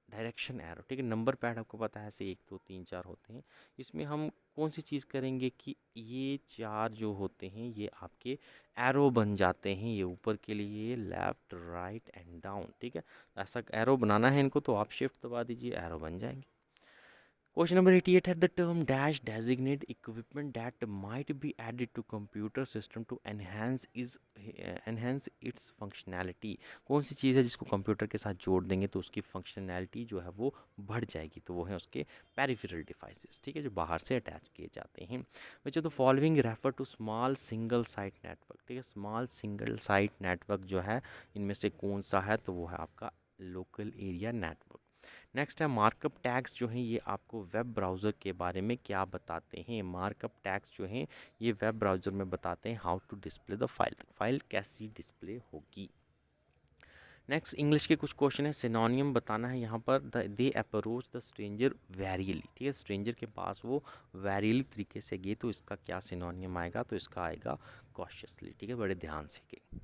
direction arrow. ठीक है, नंबर पैड आपको पता है ऐसे 1 2 3 4 होते हैं, इसमें हम कौन सी चीज़ करेंगे कि ये 4 जो होते हैं ये आपके एरो बन जाते हैं, ये ऊपर के लिए लेफ़्ट राइट एंड डाउन। ठीक है, ऐसा एरो बनाना है इनको तो आप शिफ्ट दबा दीजिए, एरो बन जाएंगे। Question number 88 had the term dash designate equipment that might be added to computer system to enhance its functionality। कौन सी चीज़ है जिसको कंप्यूटर के साथ जोड़ देंगे तो उसकी फंक्शनैलिटी जो है वो बढ़ जाएगी, तो वो है उसके पेरिफेरल डिवाइसेस। ठीक है, जो बाहर से अटैच किए जाते हैं। Which of the following refer to small single site network. ठीक है, स्मॉल सिंगल साइट नेटवर्क जो है इनमें से कौन सा है, तो वो है आपका लोकल एरिया नेटवर्क। नेक्स्ट है मार्कअप टैग्स जो हैं ये आपको वेब ब्राउज़र के बारे में क्या बताते हैं। मार्कअप टैग्स जो हैं ये वेब ब्राउज़र में बताते हैं how to display the file कैसी डिस्प्ले होगी। नेक्स्ट इंग्लिश के कुछ क्वेश्चन है, सिनोनियम बताना है यहाँ पर। They approach the stranger warily. ठीक है, स्ट्रेंजर के पास वो वेरियली तरीके से गए, तो इसका क्या सिनोनियम आएगा, तो इसका आएगा कॉशियसली। ठीक है, बड़े ध्यान से गए।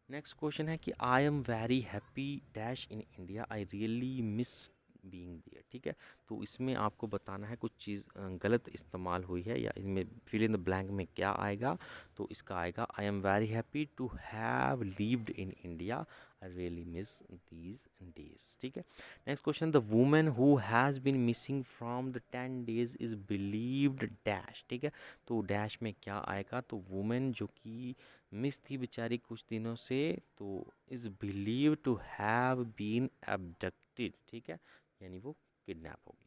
नेक्स्ट क्वेश्चन है कि I am very happy dash in India, I really miss being there. ठीक है, तो इसमें आपको बताना है कुछ चीज़ गलत इस्तेमाल हुई है या इसमें फिल इन द ब्लैंक में क्या आएगा, तो इसका आएगा I am very happy to have lived in India, I really miss these days. ठीक है, next question the women who has been missing from the 10 days is believed dash. ठीक है, तो डैश में क्या आएगा, तो वुमेन जो कि मिस थी बेचारी कुछ दिनों से, तो is believe to have been abducted. ठीक है, यानी वो किडनैप हो गई।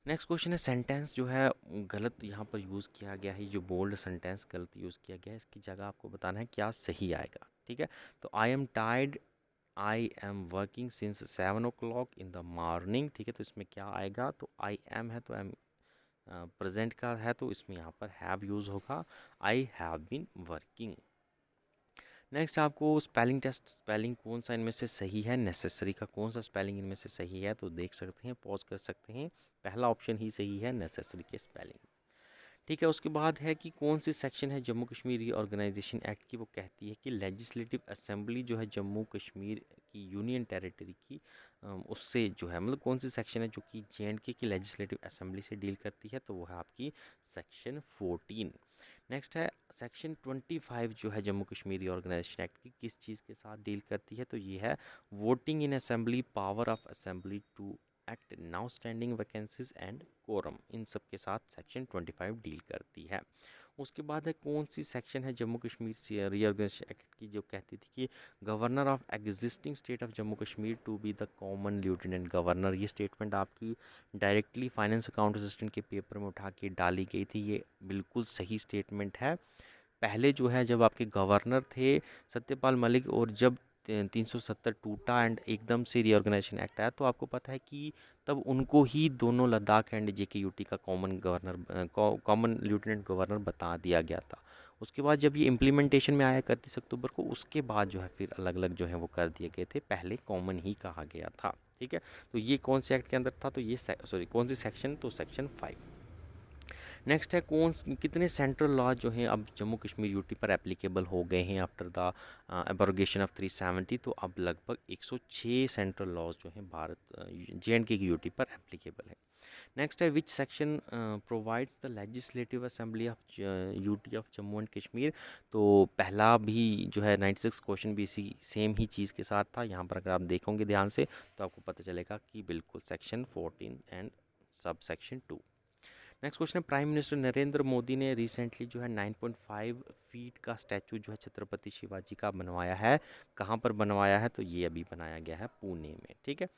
नेक्स्ट क्वेश्चन है सेंटेंस जो है गलत यहाँ पर यूज़ किया गया है, जो बोल्ड सेंटेंस गलत यूज़ किया गया है, इसकी जगह आपको बताना है क्या सही आएगा। ठीक है, तो I am tired I am working since 7 o'clock in the morning. ठीक है, तो इसमें क्या आएगा, तो आई एम है तो एम प्रेजेंट का है तो इसमें यहाँ पर हैव यूज़ होगा, I have been working. Next आपको स्पेलिंग टेस्ट, स्पेलिंग कौन सा इनमें से सही है, नेसेसरी का कौन सा स्पेलिंग इनमें से सही है, तो देख सकते हैं, पॉज कर सकते हैं, पहला ऑप्शन ही सही है नेसेसरी के स्पेलिंग। ठीक है, उसके बाद है कि कौन सी सेक्शन है जम्मू कश्मीर रीऑर्गेनाइजेशन एक्ट की, वो कहती है कि लेजिस्लेटिव असेंबली जो है जम्मू कश्मीर की यूनियन टेरिटरी की उससे जो है मतलब कौन सी सेक्शन है जो कि JNK की लेजिस्लेटिव असेंबली से डील करती है, तो वो है आपकी सेक्शन 14। नेक्स्ट है सेक्शन 25 जो है जम्मू कश्मीर रीऑर्गेनाइजेशन एक्ट की किस चीज़ के साथ डील करती है, तो ये है voting in assembly, power of assembly to act, now standing vacancies and quorum, इन सब के साथ सेक्शन 25 डील करती है। उसके बाद है कौन सी सेक्शन है जम्मू कश्मीर से रीऑर्गेनाइजेशन एक्ट की जो कहती थी कि governor of existing state of Jammu Kashmir to be the common lieutenant governor. ये स्टेटमेंट आपकी डायरेक्टली फाइनेंस अकाउंट असिस्टेंट के पेपर में उठा के डाली गई थी, ये बिल्कुल सही स्टेटमेंट है। पहले जो है जब आपके गवर्नर थे सत्यपाल मलिक और जब 370 टूटा एंड एकदम से रीऑर्गेनाइजेशन एक्ट आया, तो आपको पता है कि तब उनको ही दोनों लद्दाख एंड JK UT का कॉमन लेफ्टिनेंट गवर्नर बता दिया गया था। उसके बाद जब ये इम्प्लीमेंटेशन में आया 31 अक्टूबर को, उसके बाद जो है फिर अलग अलग जो है वो कर दिए गए थे, पहले कॉमन ही कहा गया था। ठीक है, तो ये कौन से एक्ट के अंदर था, तो ये कौन सी सेक्शन, तो सेक्शन 5। नेक्स्ट है कितने सेंट्रल लॉ जो हैं अब जम्मू कश्मीर यूटी पर एप्लीकेबल हो गए हैं आफ्टर द एब्रोगेशन ऑफ 370, तो अब लगभग 106 सेंट्रल लॉज जो हैं भारत JNK की यूटी पर एप्लीकेबल है। नेक्स्ट है which section provides the legislative assembly of UT of Jammu and Kashmir. तो पहला भी जो है 96 क्वेश्चन भी इसी सेम ही चीज़ के साथ था। यहाँ पर अगर आप देखोगे ध्यान से तो आपको पता चलेगा कि बिल्कुल section 14 and sub section 2। Next question है प्राइम मिनिस्टर नरेंद्र मोदी ने रिसेंटली जो है 9.5 फीट का स्टैचू जो है छत्रपति शिवाजी का बनवाया है। कहाँ पर बनवाया है? तो ये अभी बनाया गया है पुणे में, ठीक है।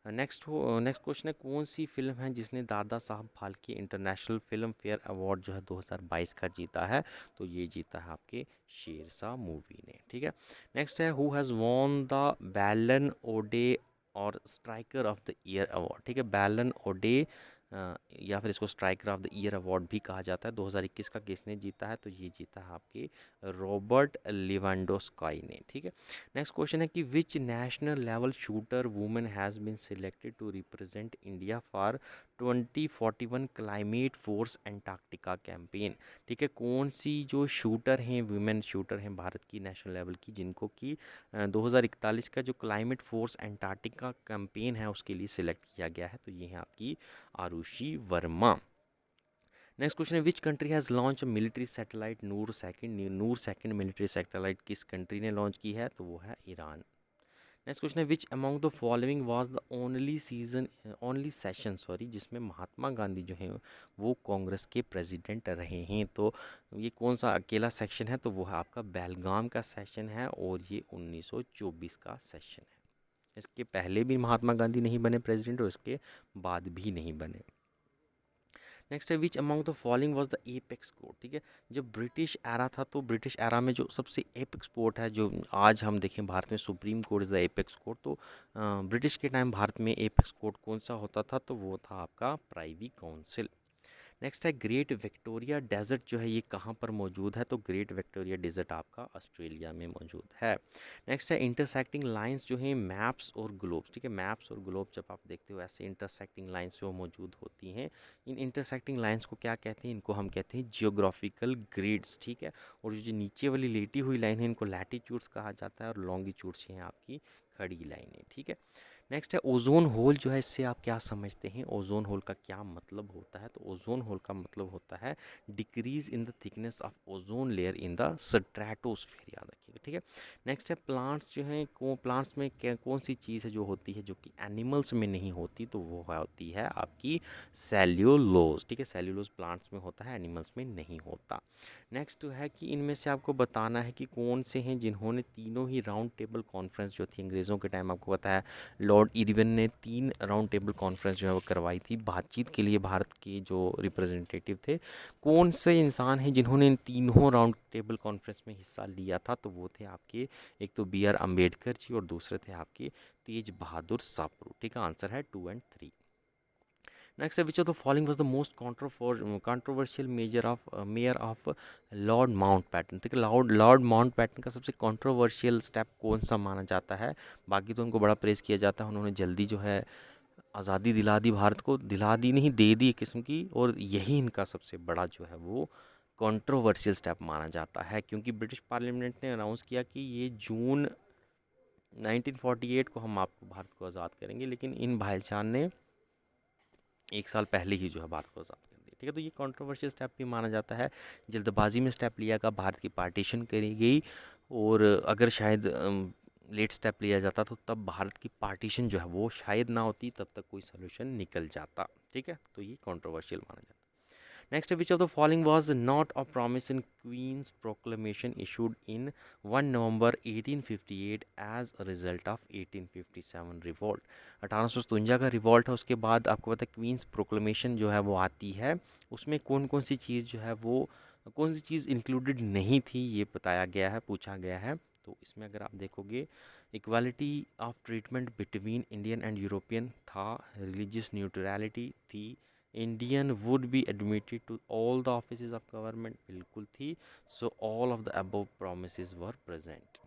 नेक्स्ट क्वेश्चन है कौन सी फिल्म है जिसने Dada Saheb Phalke international film fair award जो है 2022 का जीता है? तो ये जीता है आपके शेरशाह मूवी ने, ठीक है। नेक्स्ट है हु हैज़ वॉन द बैलन ओडे और striker of the year award, ठीक है। बैलन ओडे या फिर इसको striker of the year award भी कहा जाता है। 2021 का किसने जीता है? तो ये जीता है आपके रॉबर्ट लिवांडोस्काई ने, ठीक है। नेक्स्ट क्वेश्चन है कि which national level shooter women has been selected to represent India for 2041 climate force Antarctica campaign, ठीक है। कौन सी जो शूटर हैं, वुमेन शूटर हैं भारत की नेशनल लेवल की, जिनको कि 2041 का जो क्लाइमेट फोर्स एंटार्क्टिका कैंपेन है उसके लिए सिलेक्ट किया गया है? तो ये है आपकी आरुषि वर्मा। नेक्स्ट क्वेश्चन है which country has launch military satellite Noor second military satellite किस कंट्री ने लॉन्च की है? तो वो है ईरान। नेक्स्ट क्वेश्चन है which among the following was the only session जिसमें महात्मा गांधी जो हैं वो कांग्रेस के प्रेसिडेंट रहे हैं? तो ये कौन सा अकेला सेक्शन है? तो वो है आपका बेलगाम का सेशन है और ये 1924 का सेशन है। इसके पहले भी महात्मा गांधी नहीं बने प्रेसिडेंट और इसके बाद भी नहीं बने। नेक्स्ट है which among the following was the apex court, ठीक है। जब ब्रिटिश एरा था तो ब्रिटिश एरा में जो सबसे एपेक्स कोर्ट है जो आज हम देखें भारत में supreme court is the apex court, तो ब्रिटिश के टाइम भारत में एपेक्स कोर्ट कौन सा होता था? तो वो था आपका प्राइवी काउंसिल। नेक्स्ट है ग्रेट विक्टोरिया डेजर्ट जो है ये कहाँ पर मौजूद है? तो ग्रेट विक्टोरिया डेजर्ट आपका ऑस्ट्रेलिया में मौजूद है। नेक्स्ट है इंटरसेक्टिंग लाइंस जो हैं मैप्स और ग्लोब्स, ठीक है। मैप्स और ग्लोब जब आप देखते हो ऐसे इंटरसेक्टिंग लाइंस जो मौजूद होती हैं, इन इंटरसेक्टिंग लाइंस को क्या कहते हैं? इनको हम कहते हैं जियोग्राफिकल ग्रिड्स, ठीक है। और जो नीचे वाली लेटी हुई लाइन है इनको लैटिट्यूड्स कहा जाता है और लॉन्गिट्यूड्स हैं आपकी खड़ी लाइनें, ठीक है। नेक्स्ट है ओजोन होल जो है इससे आप क्या समझते हैं? ओजोन होल का क्या मतलब होता है? तो ओजोन होल का मतलब होता है decrease in the thickness of ozone layer in the stratosphere, याद रखिएगा, ठीक है। नेक्स्ट है प्लांट्स जो हैं प्लांट्स में कौन सी चीज़ है जो होती है जो कि एनिमल्स में नहीं होती? तो वो होती है आपकी सेल्यूलोज, ठीक है। सेल्यूलोज प्लांट्स में होता है, एनिमल्स में नहीं होता। नेक्स्ट है कि इनमें से आपको बताना है कि कौन से हैं जिन्होंने तीनों ही राउंड टेबल कॉन्फ्रेंस जो थी अंग्रेज़ों के टाइम, आपको पता है लॉर्ड इरविन ने 3 राउंड टेबल कॉन्फ्रेंस जो है वो करवाई थी बातचीत के लिए भारत के जो रिप्रेजेंटेटिव थे। कौन से इंसान हैं जिन्होंने इन तीनों राउंड टेबल कॉन्फ्रेंस में हिस्सा लिया था? तो वो थे आपके एक तो बी आर अम्बेडकर जी और दूसरे थे आपके तेज बहादुर सापरू, ठीक है। आंसर है 2 एंड 3। नेक्स्ट है which of the following was the most controversial mayor of Lord Mountbatten, ठीक है। लॉर्ड माउंट पैटन का सबसे कंट्रोवर्शियल स्टेप कौन सा माना जाता है? बाकी तो उनको बड़ा प्रेस किया जाता है, उन्होंने जल्दी जो है आज़ादी दिला दी, भारत को दिला दी नहीं दे दी एक किस्म की, और यही इनका सबसे बड़ा जो है वो कंट्रोवर्शियल स्टेप माना जाता है क्योंकि ब्रिटिश पार्लियामेंट ने अनाउंस किया कि ये जून 1948 को हम आपको भारत को आज़ाद करेंगे, लेकिन इन भाईजान ने एक साल पहले ही जो है भारत को आज़ाद कर दिया, ठीक है। तो ये कंट्रोवर्शियल स्टेप भी माना जाता है। जल्दबाजी में स्टेप लिया गया, भारत की पार्टीशन करी गई, और अगर शायद लेट स्टेप लिया जाता तो तब भारत की पार्टीशन जो है वो शायद ना होती, तब तक कोई सोल्यूशन निकल जाता, ठीक है। तो ये कंट्रोवर्शियल माना जाता है। नेक्स्ट है which of the following was not a promise in Queen's proclamation issued in 1 November 1858 as a result of 1857 revolt. 1857 का रिवॉल्ट है, उसके बाद आपको पता है क्वींस प्रोक्लेमेशन जो है वो आती है, उसमें कौन कौन सी चीज़ जो है वो कौन सी चीज़ इंक्लूडेड नहीं थी ये बताया गया है, पूछा गया है। तो इसमें अगर आप देखोगे equality of treatment between Indian and European था, रिलीजियस न्यूट्रलिटी थी, Indian would be admitted to all the offices of government बिल्कुल थी। So all of the above promises were present.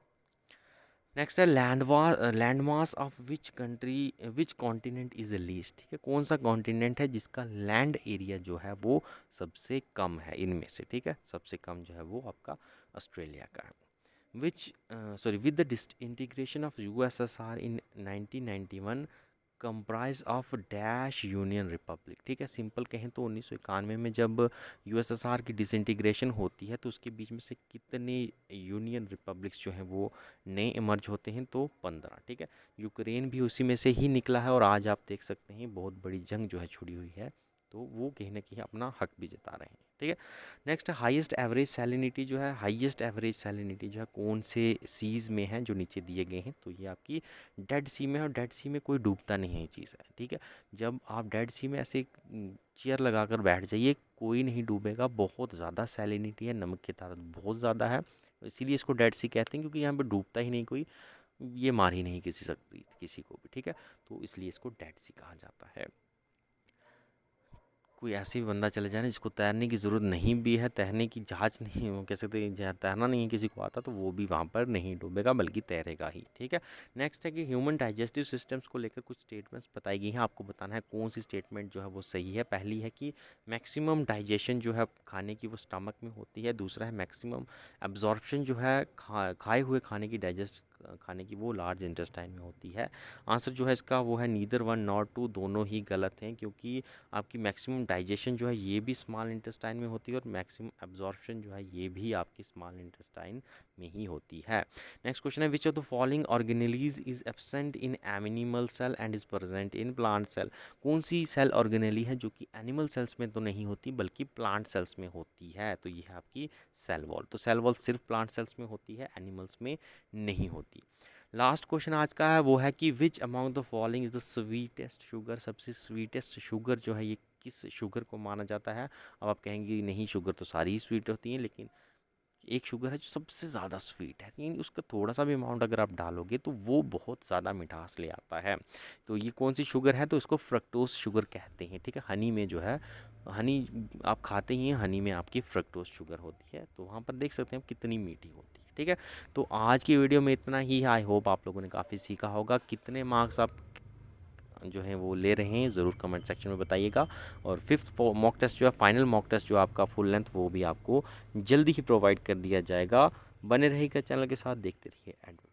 Next है land mass of which country which continent is least, ठीक है। कौन सा continent है जिसका लैंड एरिया जो है वो सबसे कम है इनमें से, ठीक है। सबसे कम जो है वो आपका ऑस्ट्रेलिया का है। Which with the integration of USSR in 1991 comprise of dash union Republic. ठीक है, सिंपल कहें तो 1991 में जब यूएसएसआर की डिसइंटीग्रेशन होती है तो उसके बीच में से कितने यूनियन रिपब्लिक्स जो हैं वो नए इमर्ज होते हैं, तो 15। ठीक है, यूक्रेन भी उसी में से ही निकला है और आज आप देख सकते हैं बहुत बड़ी जंग जो है छुड़ी हुई है, तो वो कहीं ना कहीं अपना हक भी जता रहे हैं। ठीक है, नेक्स्ट हाईएस्ट एवरेज सैलिनिटी जो है, हाईएस्ट एवरेज सैलिनिटी जो है कौन से सीज में है जो नीचे दिए गए हैं, तो ये आपकी डेड सी में है, और डेड सी में कोई डूबता नहीं है ये चीज़ है। ठीक है, जब आप डेड सी में ऐसे चेयर लगाकर बैठ जाइए, कोई नहीं डूबेगा, बहुत ज़्यादा सैलिनिटी है, नमक की ताकत बहुत ज़्यादा है, इसीलिए इसको डेड सी कहते हैं, क्योंकि यहाँ पे डूबता ही नहीं कोई, ये मार ही नहीं किसी सकती किसी को भी। ठीक है, तो इसलिए इसको डेड सी कहा जाता है। कोई ऐसे भी बंदा चले जाए ना जिसको तैरने की ज़रूरत नहीं भी है, तैरने की जाँच नहीं, वो कह सकते हैं तैरना नहीं है किसी को आता, तो वो भी वहाँ पर नहीं डूबेगा बल्कि तैरेगा ही। ठीक है, नेक्स्ट है कि ह्यूमन डाइजेस्टिव सिस्टम्स को लेकर कुछ स्टेटमेंट्स बताई गई हैं, आपको बताना है कौन सी स्टेटमेंट जो है वो सही है। पहली है कि मैक्सिमम डाइजेशन जो है खाने की वो स्टमक में होती है। दूसरा है मैक्सिमम एब्जॉर्प्शन जो है खाए हुए खाने की खाने की वो लार्ज इंटेस्टाइन में होती है। आंसर जो है इसका वो है नीदर वन नॉट टू, दोनों ही गलत हैं, क्योंकि आपकी मैक्सिमम डाइजेशन जो है ये भी स्मॉल इंटेस्टाइन में होती है और मैक्सिमम एब्जॉर्प्शन जो है ये भी आपकी स्मॉल इंटेस्टाइन में ही होती है। नेक्स्ट क्वेश्चन है which of the following organelles is absent in animal cell and is present in plant cell. कौन सी सेल ऑर्गेनेली है जो कि एनिमल सेल्स में तो नहीं होती बल्कि प्लांट सेल्स में होती है, तो ये है आपकी सेल वॉल। तो सेल वॉल सिर्फ प्लांट सेल्स में होती है, एनिमल्स में नहीं होती। लास्ट क्वेश्चन आज का है वो है कि which among the following is the sweetest sugar. सबसे स्वीटेस्ट शुगर जो है ये किस शुगर को माना जाता है। अब आप कहेंगे नहीं शुगर तो सारी ही स्वीट होती हैं, लेकिन एक शुगर है जो सबसे ज़्यादा स्वीट है, यानी उसका थोड़ा सा भी अमाउंट अगर आप डालोगे तो वो बहुत ज़्यादा मिठास ले आता है। तो ये कौन सी शुगर है, तो इसको फ्रक्टोज शुगर कहते हैं। ठीक है, हनी में जो है, हनी आप खाते ही हैं, हनी में आपकी फ्रक्टोज शुगर होती है, तो वहाँ पर देख सकते हैं कितनी मीठी होती है। ठीक है, तो आज की वीडियो में इतना ही। आई होप आप लोगों ने काफ़ी सीखा होगा। कितने मार्क्स आप जो हैं वो ले रहे हैं ज़रूर कमेंट सेक्शन में बताइएगा। और फिफ्थ मॉक टेस्ट जो है, फाइनल मॉक टेस्ट जो आपका फुल लेंथ, वो भी आपको जल्दी ही प्रोवाइड कर दिया जाएगा। बने रहिएगा चैनल के साथ, देखते रहिए एडवर्ड।